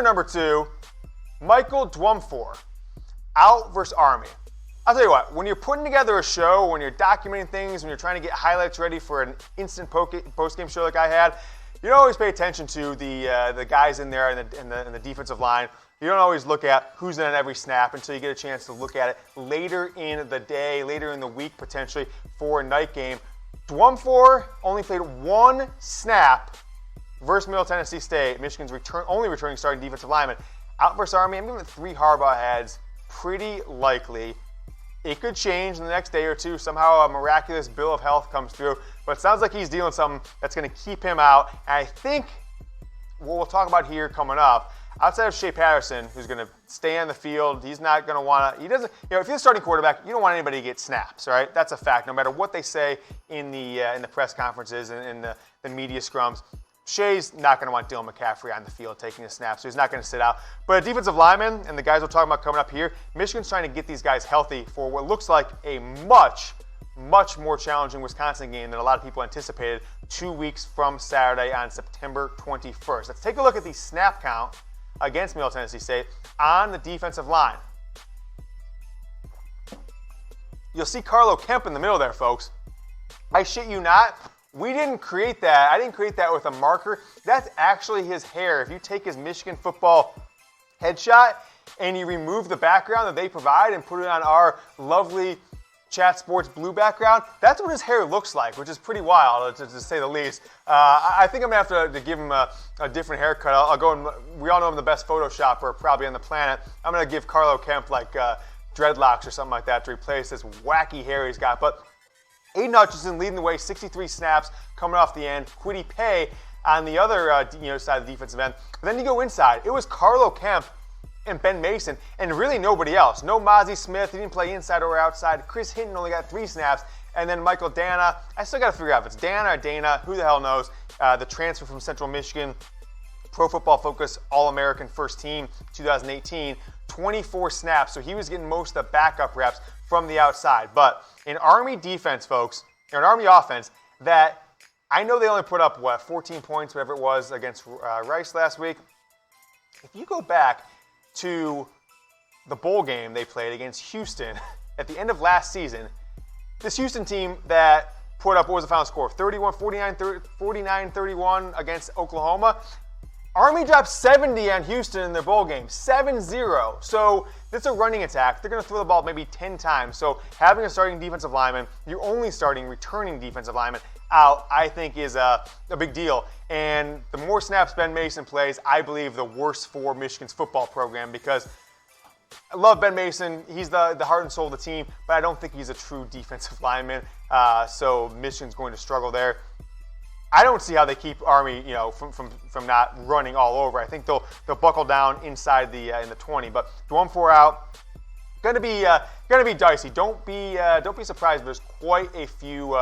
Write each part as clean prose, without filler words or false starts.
number 2, Michael Dwumfour, out versus Army. I'll tell you what, when you're putting together a show, when you're documenting things, when you're trying to get highlights ready for an instant post-game show like I had, you don't always pay attention to the guys in there in the defensive line. You don't always look at who's in every snap until you get a chance to look at it later in the day, later in the week potentially for a night game. Dwumfour only played 1 snap versus Middle Tennessee State, Michigan's only returning starting defensive lineman. Out versus Army, I'm giving it 3 Harbaugh heads, pretty likely. It could change in the next day or two. Somehow a miraculous bill of health comes through. But it sounds like he's dealing something that's going to keep him out. And I think what we'll talk about here coming up, outside of Shea Patterson, who's going to stay on the field, he's not going to want to, he doesn't, if you're the starting quarterback, you don't want anybody to get snaps, right? That's a fact, no matter what they say in the press conferences and in the media scrums. Shea's not going to want Dylan McCaffrey on the field taking a snap, so he's not going to sit out. But a defensive lineman, and the guys we're talking about coming up here, Michigan's trying to get these guys healthy for what looks like a much more challenging Wisconsin game than a lot of people anticipated 2 weeks from Saturday on September 21st. Let's take a look at the snap count against Middle Tennessee State on the defensive line. You'll see Carlo Kemp in the middle there, folks. I shit you not. We didn't create that. I didn't create that with a marker. That's actually his hair. If you take his Michigan football headshot and you remove the background that they provide and put it on our lovely Chat Sports blue background, that's what his hair looks like, which is pretty wild, to say the least. I think I'm going to have to give him a different haircut. I'll go and, we all know I'm the best Photoshopper probably on the planet. I'm going to give Carlo Kemp like dreadlocks or something like that to replace this wacky hair he's got. But Aiden Hutchinson leading the way, 63 snaps coming off the end. Kwity Paye on the other side of the defensive end. But then you go inside. It was Carlo Kemp and Ben Mason, and really nobody else. No Mozzie Smith. He didn't play inside or outside. Chris Hinton only got 3 snaps. And then Michael Dana. I still got to figure out if it's Dana or Dana. Who the hell knows? The transfer from Central Michigan. Pro Football Focus All-American First Team 2018. 24 snaps. So he was getting most of the backup reps from the outside. But in Army defense, folks, or an Army offense, that I know they only put up, 14 points, whatever it was, against Rice last week. If you go back to the bowl game they played against Houston at the end of last season, this Houston team that put up, what was the final score? 49-31 against Oklahoma. Army dropped 70 on Houston in their bowl game, 7-0. So it's a running attack. They're going to throw the ball maybe 10 times. So having a starting defensive lineman, your only starting returning defensive lineman out, I think is a big deal. And the more snaps Ben Mason plays, I believe the worse for Michigan's football program, because I love Ben Mason. He's the heart and soul of the team, but I don't think he's a true defensive lineman. So Michigan's going to struggle there. I don't see how they keep Army, from not running all over. I think they'll buckle down inside in the 20. But Dwumfour out, gonna be dicey. Don't be surprised. There's quite a few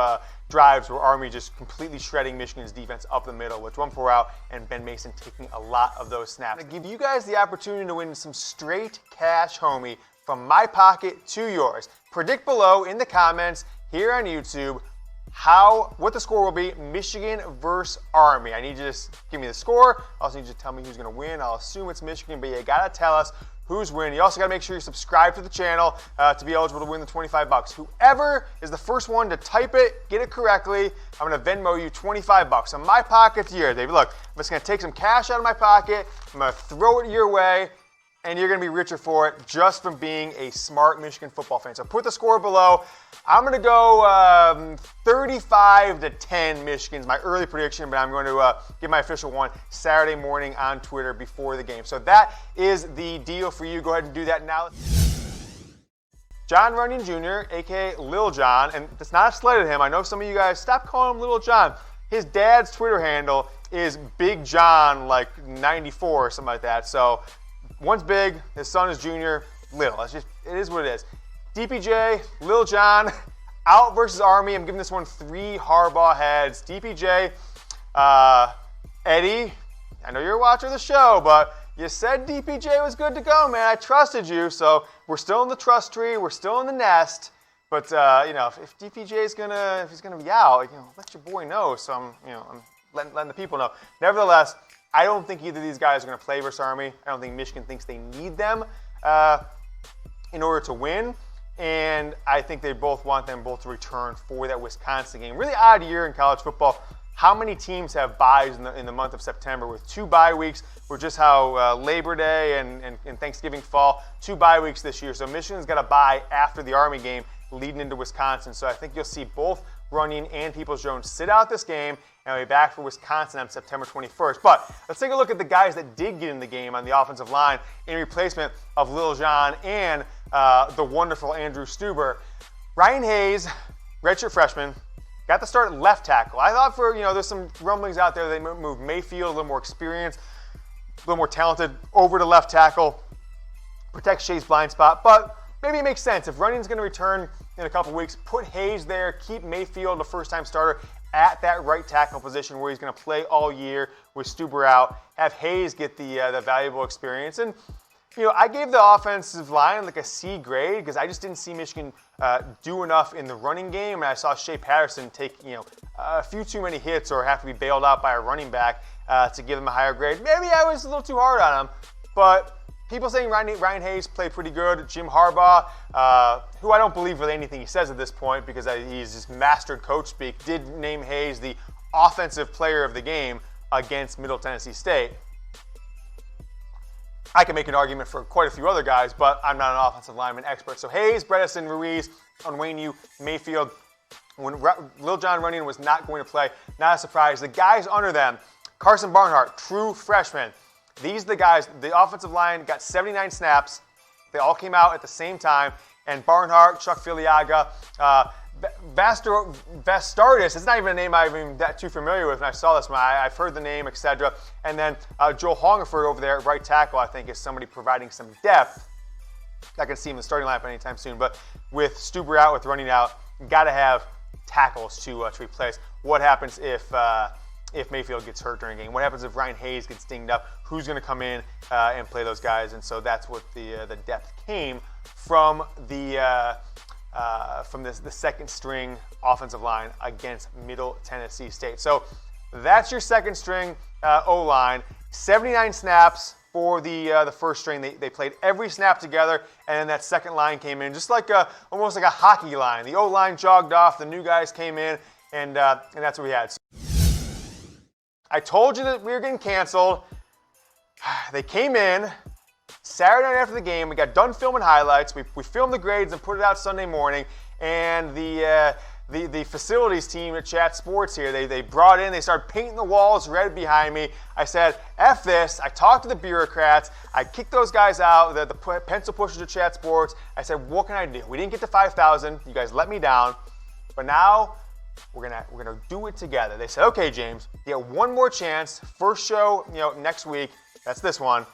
drives where Army just completely shredding Michigan's defense up the middle, with Dwumfour out and Ben Mason taking a lot of those snaps. I'm gonna give you guys the opportunity to win some straight cash, homie, from my pocket to yours. Predict below in the comments here on YouTube what the score will be, Michigan versus Army. I need you to just give me the score. I also need you to tell me who's going to win. I'll assume it's Michigan, but you got to tell us who's winning. You also got to make sure you subscribe to the channel to be eligible to win the $25. Whoever is the first one to type it, get it correctly, I'm going to Venmo you $25. So my pocket's yours, David. Look, I'm just going to take some cash out of my pocket. I'm going to throw it your way, and you're going to be richer for it just from being a smart Michigan football fan. So put the score below. I'm going to go 35-10 Michigan's my early prediction, but I'm going to give my official one Saturday morning on Twitter before the game. So that is the deal for you. Go ahead and do that now. Jon Runyan Jr., a.k.a. Lil Jon, and it's not a slight at him. I know some of you guys, stop calling him Little John. His dad's Twitter handle is Big John, like 94 or something like that. So one's big, his son is Junior, little. It is what it is. DPJ, Lil Jon, out versus Army. I'm giving this one 3 Harbaugh heads. DPJ, Eddie, I know you're a watcher of the show, but you said DPJ was good to go, man. I trusted you, so we're still in the trust tree. We're still in the nest. But if DPJ is gonna be out, let your boy know. So I'm letting the people know. Nevertheless, I don't think either of these guys are going to play versus Army. I don't think Michigan thinks they need them in order to win. And I think they both want them both to return for that Wisconsin game. Really odd year in college football. How many teams have byes in the month of September with 2 bye weeks, or just how Labor Day and Thanksgiving fall, 2 bye weeks this year. So Michigan's got a bye after the Army game leading into Wisconsin. So I think you'll see both Runyan and Peoples-Jones sit out this game and we'll be back for Wisconsin on September 21st. But let's take a look at the guys that did get in the game on the offensive line in replacement of Lil Jon and the wonderful Andrew Stueber. Ryan Hayes, redshirt freshman, got to start at left tackle. I thought there's some rumblings out there they moved Mayfield, a little more experienced, a little more talented, over to left tackle, protect Shea's blind spot. But maybe it makes sense. If Runyan's going to return in a couple weeks, put Hayes there, keep Mayfield a first-time starter at that right tackle position where he's going to play all year with Stueber out. Have Hayes get the valuable experience. And I gave the offensive line like a C grade because I just didn't see Michigan do enough in the running game, and I saw Shea Patterson take a few too many hits or have to be bailed out by a running back to give them a higher grade. Maybe I was a little too hard on him, but people saying Ryan Hayes played pretty good. Jim Harbaugh, who I don't believe really anything he says at this point because he's just mastered coach speak, did name Hayes the offensive player of the game against Middle Tennessee State. I can make an argument for quite a few other guys, but I'm not an offensive lineman expert. So Hayes, Bredesen, Ruiz, Onwenu, Mayfield. When Lil Jon Runyan was not going to play, not a surprise. The guys under them, Carson Barnhart, true freshman. These are the guys. The offensive line got 79 snaps. They all came out at the same time. And Barnhart, Chuck Filiaga, Vastardis, it's not even a name I'm even that too familiar with, and I saw this one. I've heard the name, etc. And then Joel Hongaford over there at right tackle, I think, is somebody providing some depth. I can see him in the starting lineup anytime soon. But with Stueber out, with Runyan out, got to have tackles to replace. What happens if Mayfield gets hurt during a game? What happens if Ryan Hayes gets dinged up? Who's going to come in and play those guys? And so that's what the depth came from the second string offensive line against Middle Tennessee State. So that's your second string O-line. 79 snaps for the first string. They played every snap together, and then that second line came in just like almost like a hockey line. The O-line jogged off, the new guys came in, and that's what we had. So I told you that we were getting canceled. They came in Saturday night after the game. We got done filming highlights. We filmed the grades and put it out Sunday morning. And the facilities team at Chat Sports here, they brought in, they started painting the walls red behind me. I said, F this. I talked to the bureaucrats. I kicked those guys out, the pencil pushers at Chat Sports. I said, what can I do? We didn't get to 5,000. You guys let me down. But now we're gonna do it together. They said, okay, James, you get one more chance. First show, next week. That's this one.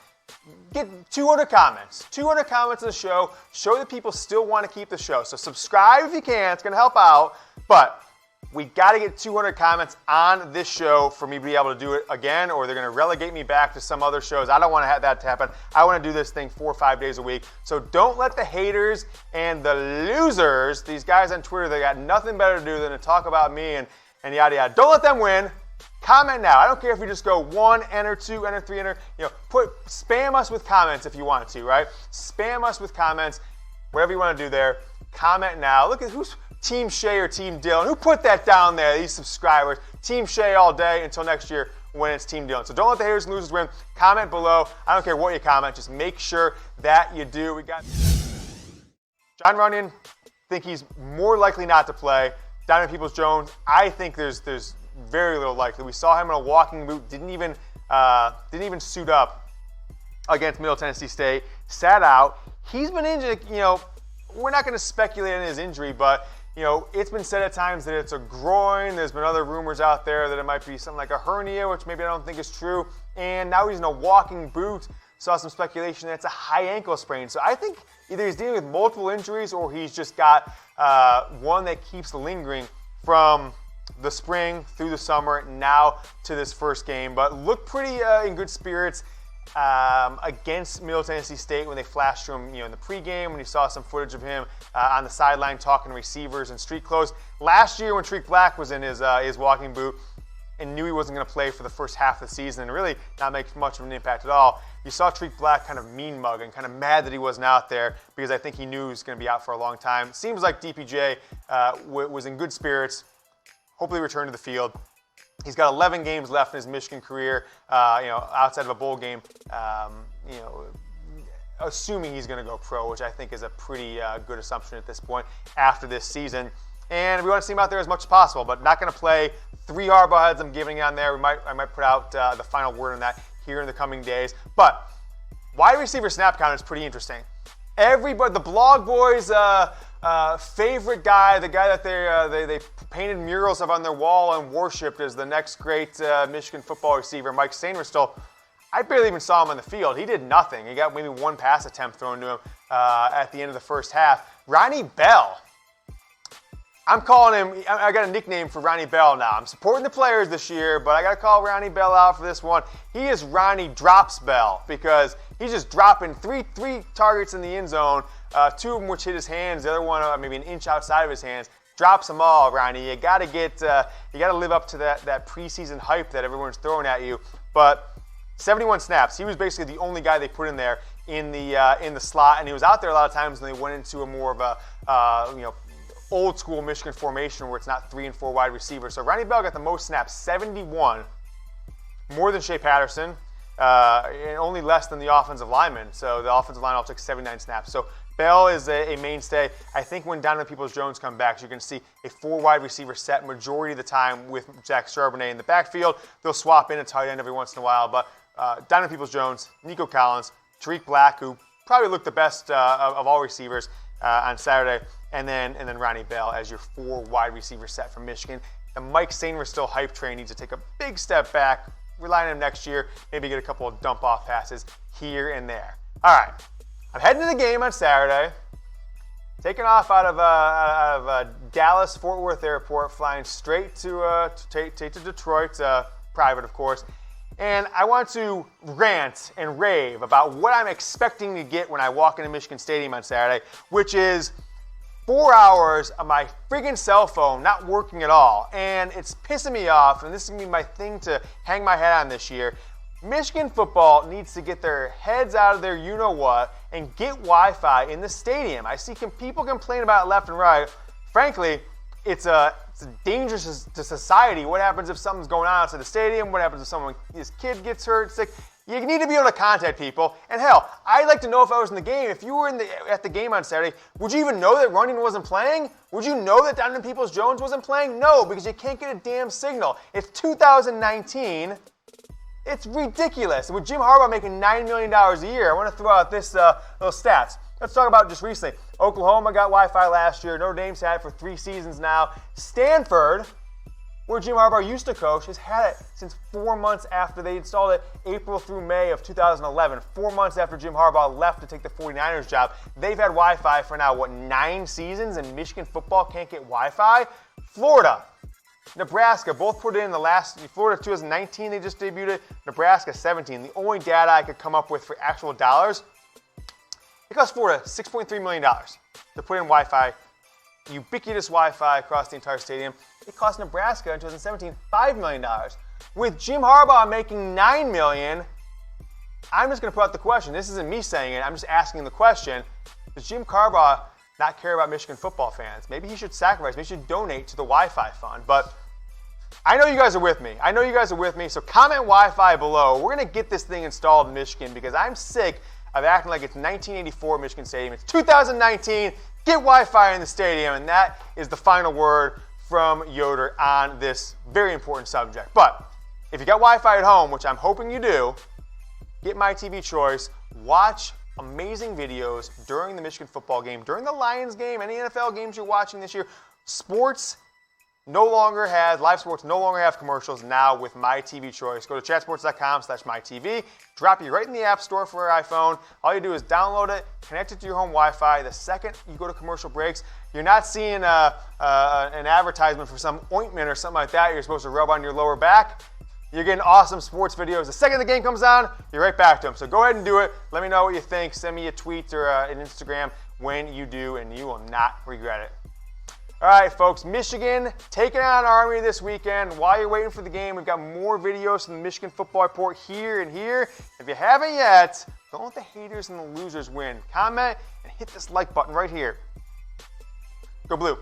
Get 200 comments. 200 comments on the show. Show that people still want to keep the show. So subscribe if you can. It's going to help out. But we got to get 200 comments on this show for me to be able to do it again, or they're going to relegate me back to some other shows. I don't want to have that to happen. I want to do this thing 4 or 5 days a week. So don't let the haters and the losers, these guys on Twitter, they got nothing better to do than to talk about me and yada yada. Don't let them win. Comment now. I don't care if you just go 1, enter 2, enter 3, enter. Spam us with comments if you want to, right? Spam us with comments, whatever you want to do there. Comment now. Look at who's Team Shea or Team Dylan. Who put that down there? These subscribers. Team Shea all day until next year when it's Team Dylan. So don't let the haters and losers win. Comment below. I don't care what you comment. Just make sure that you do. We got Jon Runyan. Think he's more likely not to play. Donovan Peoples-Jones. I think there's very little likely. We saw him in a walking boot, didn't even suit up against Middle Tennessee State, sat out. He's been injured, we're not going to speculate on his injury, but it's been said at times that it's a groin. There's been other rumors out there that it might be something like a hernia, which maybe I don't think is true. And now he's in a walking boot. Saw some speculation that it's a high ankle sprain. So I think either he's dealing with multiple injuries or he's just got one that keeps lingering from the spring through the summer now to this first game. But looked pretty in good spirits against Middle Tennessee State when they flashed to him in the pregame, when you saw some footage of him on the sideline talking to receivers in street clothes. Last year when Tariq Black was in his walking boot, and knew he wasn't going to play for the first half of the season and really not make much of an impact at all. You saw Tariq Black kind of mean mug and kind of mad that he wasn't out there because I think he knew he was going to be out for a long time. Seems like DPJ was in good spirits. Hopefully return to the field. He's got 11 games left in his Michigan career, outside of a bowl game, assuming he's going to go pro, which I think is a pretty good assumption at this point after this season. And we want to see him out there as much as possible, but not going to play 3 Harbaugh heads I'm giving on there. I might put out the final word on that here in the coming days. But wide receiver snap count is pretty interesting. Everybody, the blog boys' favorite guy, the guy that they painted murals of on their wall and worshipped as the next great Michigan football receiver, Mike Sainristil. I barely even saw him on the field. He did nothing. He got maybe 1 pass attempt thrown to him at the end of the first half. Ronnie Bell. I'm calling him, I got a nickname for Ronnie Bell now. I'm supporting the players this year, but I got to call Ronnie Bell out for this one. He is Ronnie Drops Bell because he's just dropping three targets in the end zone, 2 of them which hit his hands, the other one maybe an inch outside of his hands. Drops them all, Ronnie. You got to live up to that preseason hype that everyone's throwing at you. But 71 snaps. He was basically the only guy they put in there in the slot, and he was out there a lot of times when they went into a more of a old school Michigan formation where it's not 3 and 4 wide receivers. So Ronnie Bell got the most snaps, 71, more than Shea Patterson, and only less than the offensive lineman. So the offensive line all took 79 snaps. So Bell is a mainstay. I think when Donovan Peoples-Jones come back, you're going to see a 4 wide receiver set majority of the time with Zach Charbonnet in the backfield. They'll swap in a tight end every once in a while, but Donovan Peoples-Jones, Nico Collins, Tariq Black, who probably looked the best of all receivers on Saturday, and then Ronnie Bell as your 4 wide receiver set from Michigan. The Mike Sainristil hype train needs to take a big step back. Rely on him next year. Maybe get a couple of dump-off passes here and there. All right, I'm heading to the game on Saturday. Taking off out of Dallas Fort Worth Airport, flying straight to Detroit, private of course. And I want to rant and rave about what I'm expecting to get when I walk into Michigan Stadium on Saturday, which is 4 hours of my friggin' cell phone not working at all. And it's pissing me off, and this is going to be my thing to hang my head on this year. Michigan football needs to get their heads out of their you-know-what and get Wi-Fi in the stadium. I see people complain about it left and right. Frankly, it's dangerous to society. What happens if something's going on outside the stadium? What happens if his kid gets hurt, sick? You need to be able to contact people. And hell, I'd like to know if I was in the game. If you were at the game on Saturday, would you even know that Runyan wasn't playing? Would you know that Donovan Peoples-Jones wasn't playing? No, because you can't get a damn signal. It's 2019. It's ridiculous. With Jim Harbaugh making $9 million a year, I want to throw out those stats. Let's talk about just recently. Oklahoma got Wi-Fi last year. Notre Dame's had it for 3 seasons now. Stanford, where Jim Harbaugh used to coach, has had it since 4 months after they installed it, April through May of 2011. 4 months after Jim Harbaugh left to take the 49ers job. They've had Wi-Fi for now, 9 seasons, and Michigan football can't get Wi-Fi? Florida, Nebraska, both put it in the last, Florida 2019, they just debuted it. Nebraska 17. The only data I could come up with for actual dollars, it cost Florida $6.3 million to put in Wi-Fi, ubiquitous Wi-Fi across the entire stadium. It cost Nebraska in 2017 $5 million. With Jim Harbaugh making $9 million, I'm just going to put out the question. This isn't me saying it. I'm just asking the question. Does Jim Harbaugh not care about Michigan football fans? Maybe he should sacrifice. Maybe he should donate to the Wi-Fi fund. But I know you guys are with me. So comment Wi-Fi below. We're going to get this thing installed in Michigan because I'm sick of acting like it's 1984 Michigan Stadium. It's 2019. Get Wi-Fi in the stadium. And that is the final word from Yoder on this very important subject. But if you got Wi-Fi at home, which I'm hoping you do, get My TV Choice. Watch amazing videos during the Michigan football game, during the Lions game, any NFL games you're watching this year. Live sports no longer have commercials now with My TV Choice. Go to chatsports.com/mytv. Drop you right in the App Store for your iPhone. All you do is download it, connect it to your home Wi-Fi. The second you go to commercial breaks, you're not seeing an advertisement for some ointment or something like that you're supposed to rub on your lower back. You're getting awesome sports videos. The second the game comes on, you're right back to them. So go ahead and do it. Let me know what you think. Send me a tweet or an Instagram when you do, and you will not regret it. All right, folks, Michigan taking on Army this weekend. While you're waiting for the game, we've got more videos from the Michigan Football Report here and here. If you haven't yet, don't let the haters and the losers win. Comment and hit this like button right here. Go Blue.